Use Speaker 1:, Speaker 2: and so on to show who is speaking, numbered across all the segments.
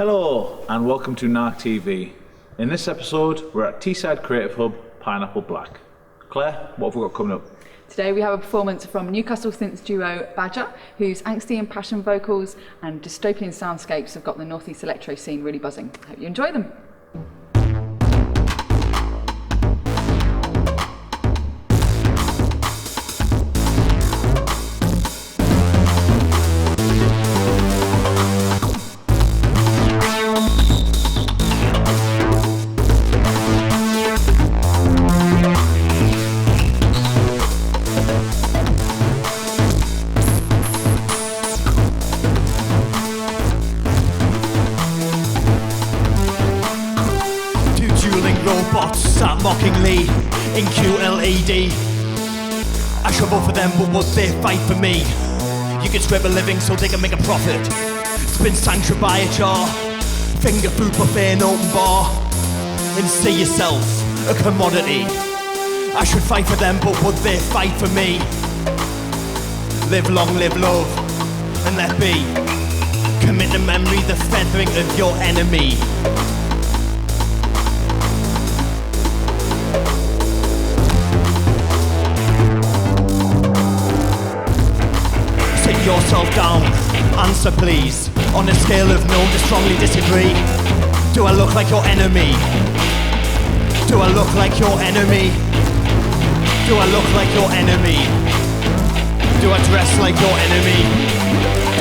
Speaker 1: Hello and welcome to NARC TV. In this episode, we're at Teesside Creative Hub, Pineapple Black. Claire, what have we got coming up?
Speaker 2: Today we have a performance from Newcastle synth duo Badger, whose angsty and passion vocals and dystopian soundscapes have got the northeast electro scene really buzzing. Hope you enjoy them.
Speaker 3: Sat mockingly in QLED. I trouble for them, but would they fight for me? You can scrape a living so they can make a profit. Spin sanctuary by a jar, finger food buffet and open bar, and see yourself a commodity. I should fight for them, but would they fight for me? Live long, live love, and let be. Commit to memory the feathering of your enemy. Yourself down, answer please. On a scale of no to strongly disagree. Do I look like your enemy? Do I look like your enemy? Do I look like your enemy? Do I dress like your enemy?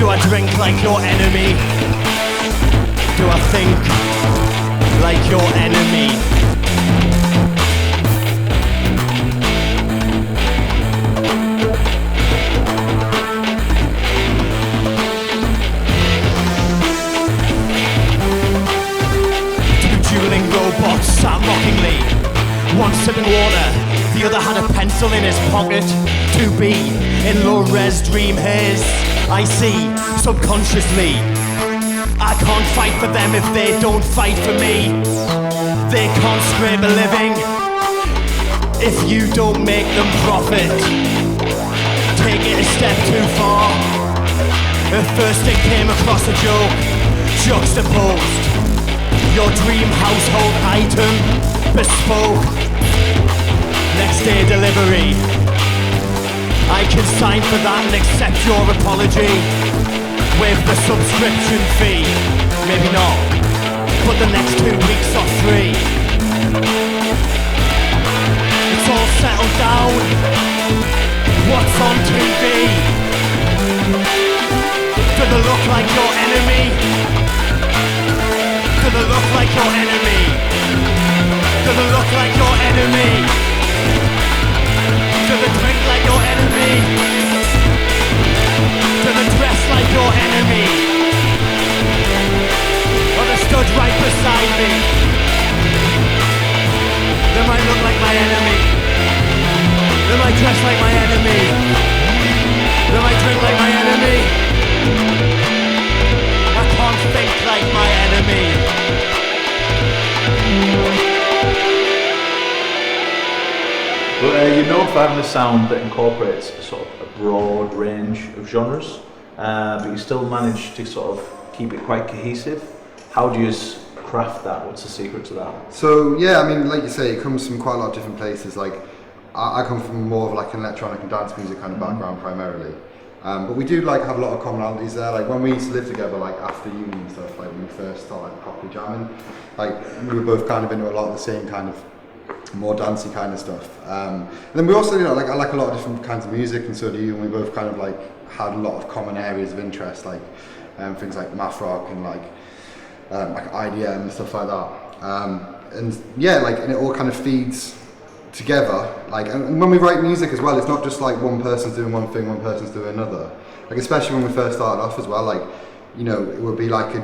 Speaker 3: Do I drink like your enemy? Do I think like your enemy? Robots sat mockingly. One sipping water, the other had a pencil in his pocket. To be in low-res dream haze, I see subconsciously. I can't fight for them if they don't fight for me. They can't scrape a living if you don't make them profit. Take it a step too far. At first it came across a joke, juxtaposed. Your dream household item, bespoke. Next day delivery. I can sign for that and accept your apology. With the subscription fee. Maybe not, but the next 2 weeks are free. It's all settled down. What's on TV? Do they look like your enemy? Do they look like your enemy? Do they look like your enemy? Do they drink like your enemy? Do they dress like your enemy? Or they stood right beside me? They might look like my enemy. They might dress like my enemy. They might drink like my enemy. I can't think like my enemy.
Speaker 1: Well, you're known for having a sound that incorporates a sort of a broad range of genres, but you still manage to sort of keep it quite cohesive. How do you craft that? What's the secret to that?
Speaker 4: So yeah, I mean, like you say, it comes from quite a lot of different places. Like I come from more of like an electronic and dance music kind of background primarily. But we do like have a lot of commonalities there. Like when we used to live together, like after uni and stuff, like when we first started properly jamming, like we were both kind of into a lot of the same kind of more dancey kind of stuff. And then we also, like I like a lot of different kinds of music, and so do you. And we both kind of like had a lot of common areas of interest, like things like math rock and like IDM and stuff like that. And yeah, like and it all kind of feeds together, like, and when we write music as well, it's not just like one person's doing one thing, one person's doing another. Like especially when we first started off as well, like, you know, it would be like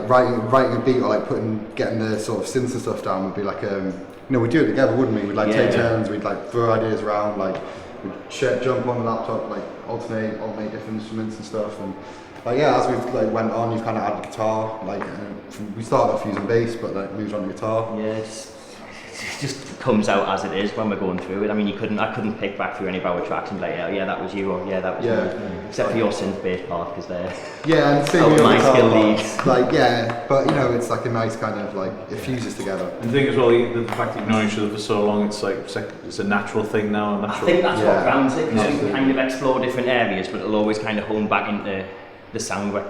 Speaker 4: writing a beat or like getting the sort of synth and stuff down would be like you know, we'd do it together, wouldn't we? We'd like take turns, we'd like throw ideas around, like we'd jump on the laptop, like alternate different instruments and stuff. And like as we've like went on, you've kind of added guitar. Like we started off using bass, but like moved on to guitar.
Speaker 1: Yes.
Speaker 5: just comes out as it is when we're going through it. I mean, I couldn't pick back through any of our tracks and be like, yeah, that was you, or yeah, that was me. Except for your synth bass part, because they're
Speaker 4: and same
Speaker 5: out
Speaker 4: with
Speaker 5: of my
Speaker 4: guitar
Speaker 5: skill
Speaker 4: parts.
Speaker 5: league.
Speaker 4: Like but you know, it's like a nice kind of like it fuses together.
Speaker 1: And the thing as well, the fact that you've known each other for so long, it's a natural thing now.
Speaker 5: I think that's what grounds it, because we can kind of explore different areas, but it'll always kind of hone back into the sound we're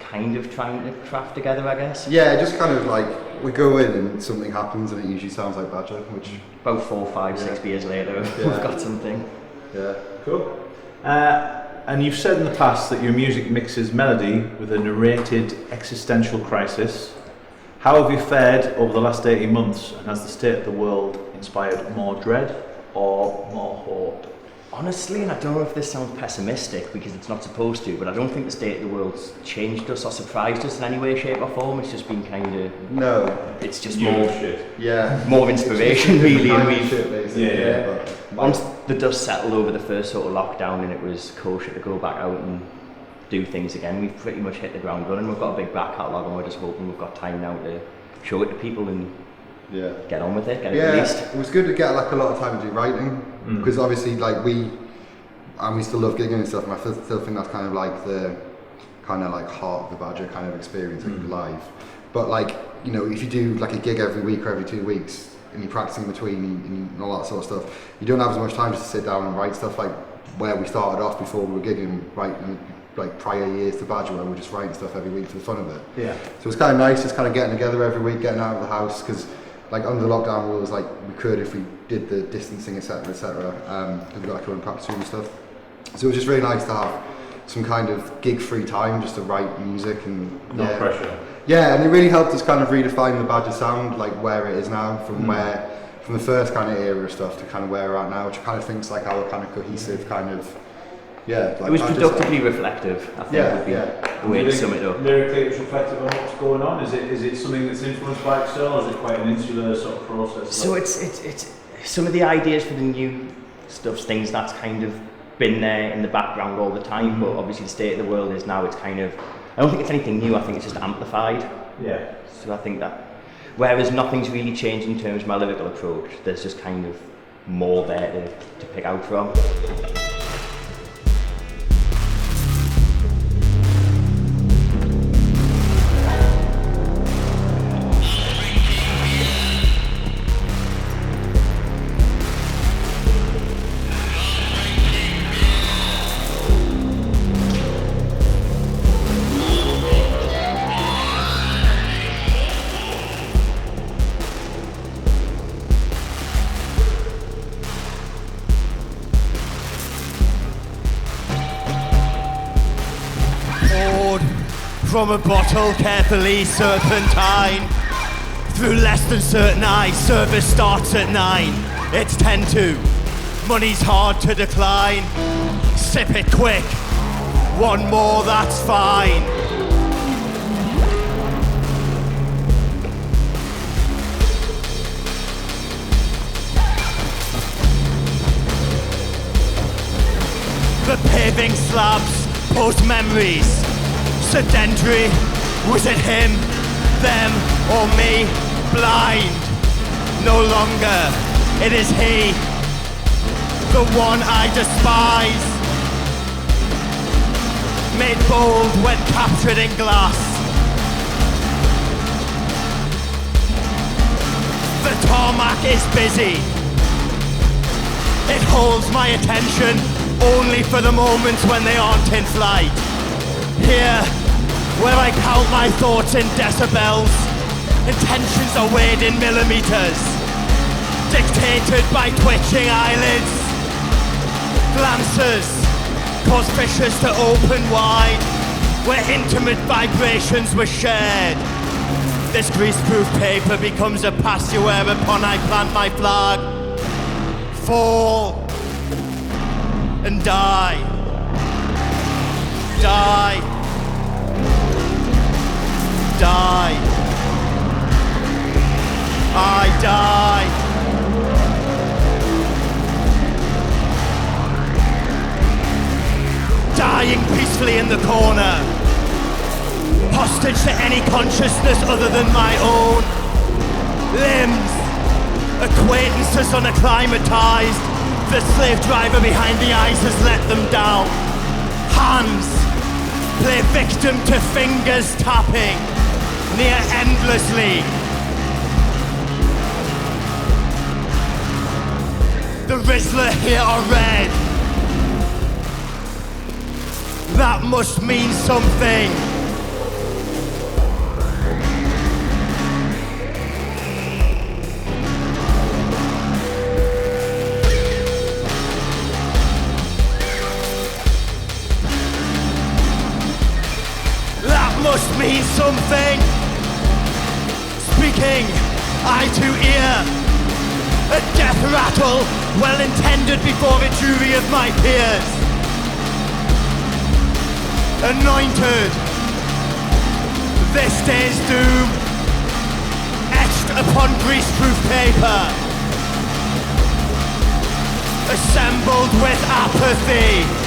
Speaker 5: kind of trying to craft together, I guess.
Speaker 4: Yeah, just kind of like we go in and something happens and it usually sounds like Badger, which
Speaker 5: about 4, 5, 6 beers later, we've got something.
Speaker 4: Yeah.
Speaker 1: Cool. And you've said in the past that your music mixes melody with a narrated existential crisis. How have you fared over the last 18 months, and has the state of the world inspired more dread or more hope?
Speaker 5: Honestly, and I don't know if this sounds pessimistic because it's not supposed to, but I don't think the state of the world's changed us or surprised us in any way, shape or form. It's just been kind of...
Speaker 4: No.
Speaker 5: It's just more inspiration, really. And we've, once the dust settled over the first sort of lockdown and it was kosher to go back out and do things again, we've pretty much hit the ground running. We've got a big back catalogue and we're just hoping we've got time now to show it to people and get on with it, get it released.
Speaker 4: It was good to get like a lot of time to do writing, because obviously like we still love gigging and stuff, and I still think that's kind of like the kind of like heart of the Badger kind of experience, like live. But like, you know, if you do like a gig every week or every 2 weeks and you're practicing in between and all that sort of stuff, you don't have as much time just to sit down and write stuff like where we started off before we were gigging, writing like prior years to Badger, where we were just writing stuff every week for the fun of it. Yeah. So it's kind of nice just kind of getting together every week, getting out of the house, because like under the lockdown rules, like we could if we did the distancing, etc., because we got like our own practice room and stuff. So it was just really nice to have some kind of gig-free time just to write music and
Speaker 1: no pressure.
Speaker 4: Yeah, and it really helped us kind of redefine the Badger sound, like where it is now, from the first kind of era of stuff to kind of where we're at now, which I kind of think's like our kind of cohesive kind of like
Speaker 5: it was productively reflective, I think would be the way to sum it up.
Speaker 1: Lyrically, it's reflective on what's going on. Is it something that's influenced by Excel, or is it quite an insular sort of process?
Speaker 5: So it's some of the ideas for the new stuff, things that's kind of been there in the background all the time, but obviously the state of the world is now, it's kind of, I don't think it's anything new, I think it's just amplified.
Speaker 1: Yeah.
Speaker 5: So I think that, whereas nothing's really changed in terms of my lyrical approach, there's just kind of more there to pick out from.
Speaker 3: From a bottle carefully serpentine, through less than certain eyes, service starts at 9. It's 10 to, money's hard to decline. Sip it quick, one more, that's fine. The paving slabs, post memories. Sedentary, was it him, them, or me? Blind, no longer, it is he, the one I despise. Made bold when captured in glass. The tarmac is busy. It holds my attention only for the moments when they aren't in flight. Here, where I count my thoughts in decibels, intentions are weighed in millimeters, dictated by twitching eyelids. Glances cause fissures to open wide, where intimate vibrations were shared. This greaseproof paper becomes a pasture whereupon I plant my flag. Fall and die. Die. Die. I die. Dying peacefully in the corner, hostage to any consciousness other than my own. Limbs Acquaintances unacclimatized. The slave driver behind the eyes has let them down. Hands play victim to fingers tapping near endlessly. The Rizzler here are red. That must mean something. That must mean something. Speaking eye to ear, a death rattle well intended before a jury of my peers. Anointed, this day's doom, etched upon greaseproof paper, assembled with apathy.